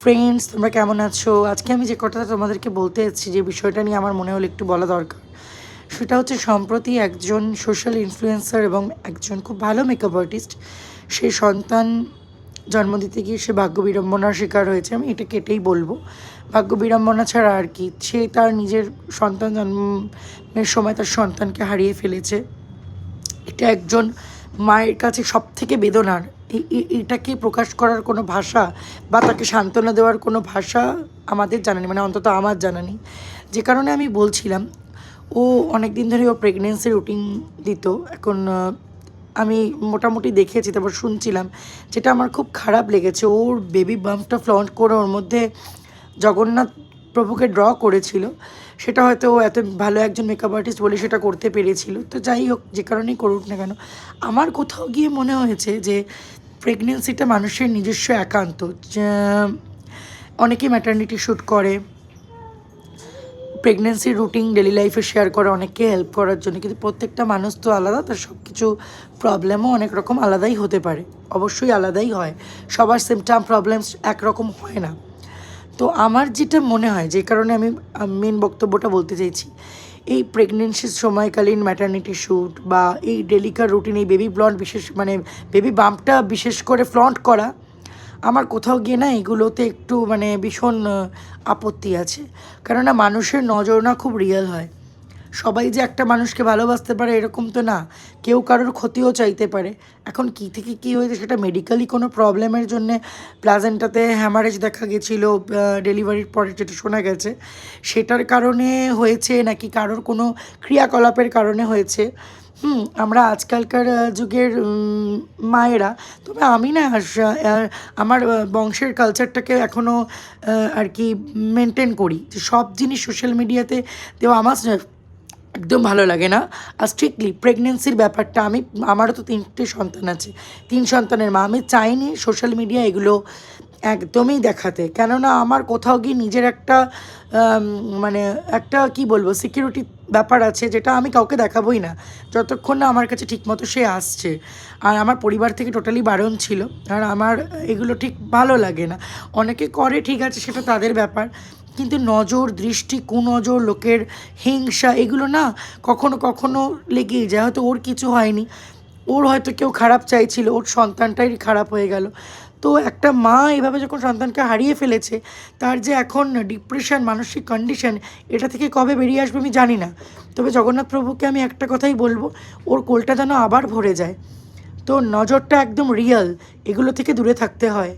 Friends, তোমরা কেমন আছো? আজকে আমি যে কথাটা তোমাদেরকে বলতে যাচ্ছি, যে বিষয়টা নিয়ে আমার মনে হলো একটু বলা দরকার, সেটা হচ্ছে সম্প্রতি একজন সোশ্যাল ইনফ্লুয়েন্সার এবং একজন খুব ভালো মেকআপ আর্টিস্ট সে সন্তান জন্ম দিতে গিয়ে সে ভাগ্য বিড়ম্বনার শিকার হয়েছে। আমি এটা কেটেই বলবো, ভাগ্য বিড়ম্বনা ছাড়া আর কি। সে তার নিজের সন্তান জন্মের সময় তার সন্তানকে হারিয়ে ফেলেছে। এটা একজন মায়ের কাছে সবথেকে বেদনার। এটাকে প্রকাশ করার কোনো ভাষা বা তাকে সান্ত্বনা দেওয়ার কোনো ভাষা আমাদের জানা নেই, মানে অন্তত আমার জানা নেই। যে কারণে আমি বলছিলাম, ও অনেক দিন ধরে ও প্রেগনেন্সি রুটিন দিত। এখন আমি মোটামুটি দেখেছি, তারপর শুনছিলাম, যেটা আমার খুব খারাপ লেগেছে। ওর বেবি বাম্পটা ফ্লন্ট করে ওর মধ্যে জগন্নাথ প্রভুকে ড্র করেছিল। সেটা হয়তো ও এত ভালো একজন মেকআপ আর্টিস্ট বলে সেটা করতে পেরেছিল। তো যাই হোক, যে কারণেই করুক না কেন, আমার কোথাও গিয়ে মনে হয়েছে যে প্রেগনেন্সিটা মানুষের নিজস্ব একান্ত। অনেকেই ম্যাটারনিটি শ্যুট করে, প্রেগনেন্সির রুটিন ডেলি লাইফে শেয়ার করে অনেককে হেল্প করার জন্য, কিন্তু প্রত্যেকটা মানুষ তো আলাদা, তার সব কিছু প্রবলেমও অনেক রকম আলাদাই হতে পারে, অবশ্যই আলাদাই হয়। সবার সিমটম প্রবলেমস একরকম হয় না। তো আমার যেটা মনে হয়, যে কারণে আমি মেন বক্তব্যটা বলতে চাইছি, এই প্রেগনেন্সির সময়কালীন ম্যাটারনিটি শ্যুট বা এই ডেলিকার রুটিন, এই বেবি ব্লন্ড বিশেষ, মানে বেবি বাম্পটা বিশেষ করে ফ্লন্ট করা, আমার কোথাও গিয়ে না এগুলোতে একটু মানে ভীষণ আপত্তি আছে। কেননা মানুষের নজর না খুব রিয়েল হয়। সবাই যে একটা মানুষকে ভালোবাসতে পারে এরকম তো না, কেউ কারোর ক্ষতিও চাইতে পারে। এখন কী থেকে কী হয়েছে, সেটা মেডিকেলি কোনো প্রবলেমের জন্যে প্লাজেন্টাতে হ্যামারেজ দেখা গেছিলো ডেলিভারির পরে, যেটা শোনা গেছে, সেটার কারণে হয়েছে নাকি কারোর কোনো ক্রিয়াকলাপের কারণে হয়েছে। আমরা আজকালকার যুগের মায়েরা, তবে আমি না আমার বংশের কালচারটাকে এখনও আর কি মেনটেন করি, যে সব জিনিস সোশ্যাল মিডিয়াতে দেওয়া আমার একদম ভালো লাগে না। আর স্ট্রিক্টলি প্রেগনেন্সির ব্যাপারটা, আমারও তো 3টে সন্তান আছে, 3 সন্তানের মা, আমি চাইনি সোশ্যাল মিডিয়া এগুলো একদমই দেখাতে। কেননা আমার কোথাও গিয়ে নিজের একটা মানে একটা কি বলবো, সিকিউরিটি ব্যাপার আছে, যেটা আমি কাউকে দেখাবোই না যতক্ষণ না আমার কাছে ঠিকমতো সে আসছে। আর আমার পরিবার থেকে টোটালি বারণ ছিল, আর আমার এগুলো ঠিক ভালো লাগে না। অনেকে করে, ঠিক আছে, সেটা তাদের ব্যাপার, কিন্তু নজর, দৃষ্টি, কুনজর, লোকের হিংসা, এগুলো না কখনো কখনো লেগেই যায়। হয়তো ওর কিছু হয়নি, ওর হয়তো কেউ খারাপ চাইছিল, ওর সন্তানটাই খারাপ হয়ে গেল। তো একটা মা এভাবে যখন সন্তানকে হারিয়ে ফেলেছে, তার যে এখন ডিপ্রেশন, মানসিক কন্ডিশন, এটা থেকে কবে বেরিয়ে আসবে আমি জানি না। তবে জগন্নাথ প্রভুকে আমি একটা কথাই বলবো, ওর কোলটা যেন আবার ভরে যায়। তো নজরটা একদম রিয়েল, এগুলো থেকে দূরে থাকতে হয়।